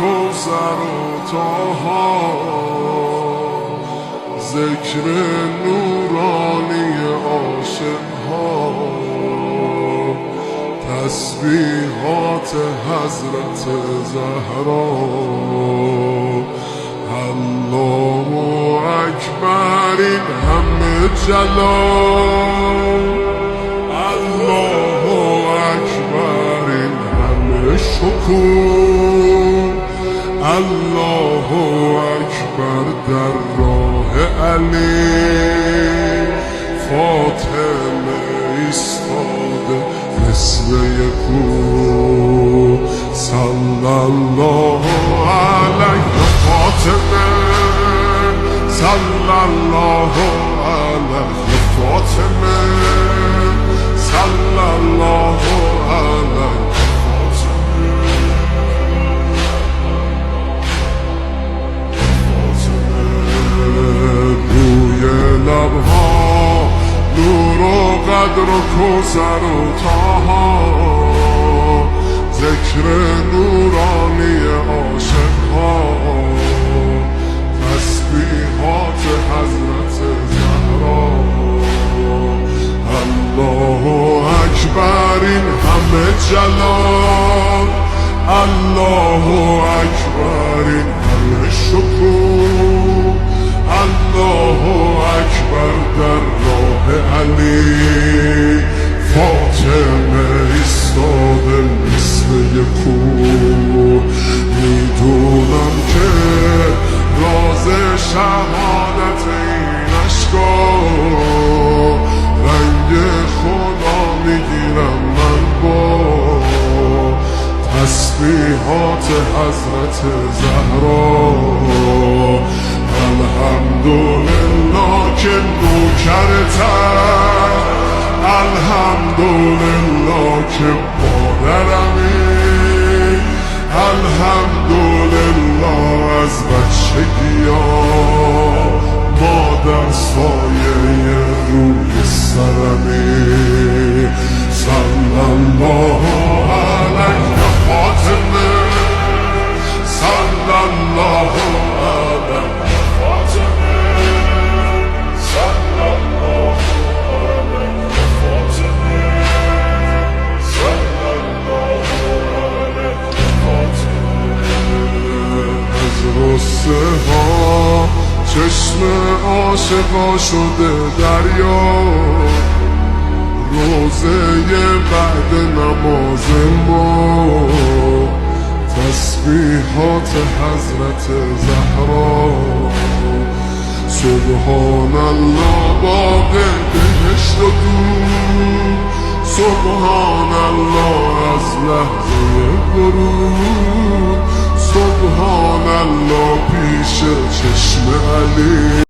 کوثر و طاها، ذکر نورانی عاشقها، تسبیحات حضرت زهرا. الله اکبر این همه جلال، الله اکبر این همه شکوه، الله اکبر در راه علی. فاطمه ایستاده مثل یکو، صلی الله علیه فاطمه، صلی الله علیه فاطمه، صلی الله علیه لبها نور و قدر و کوثر و طاها، ذکر نورانی عاشقها، تسبیحات حضرت زهرا. الله اکبر این همه جلال، الله اکبر این همه شکوه، الله اکبر در راه علی. فاطمه ایستاده مثل یکو، میدونم که راز شهادت این اشکا، رنگ خدا میگیرم من با تسبیحات حضرت زهرا. الحمدلله که نوکرتم، الحمدلله که مادرمی، الحمدلله از بچگی‌ها مادر سایه روی سرمی. صلی الله علیه فاطمه، صلی الله علیه غصه ها چشم عاشقا شده دریا، روزه بعد نماز ما، تسبیحات حضرت زهرا. سبحان الله باغ بهشت و دور، سبحان الله از لحظه ورود، سبحان الله پیش چشم علی.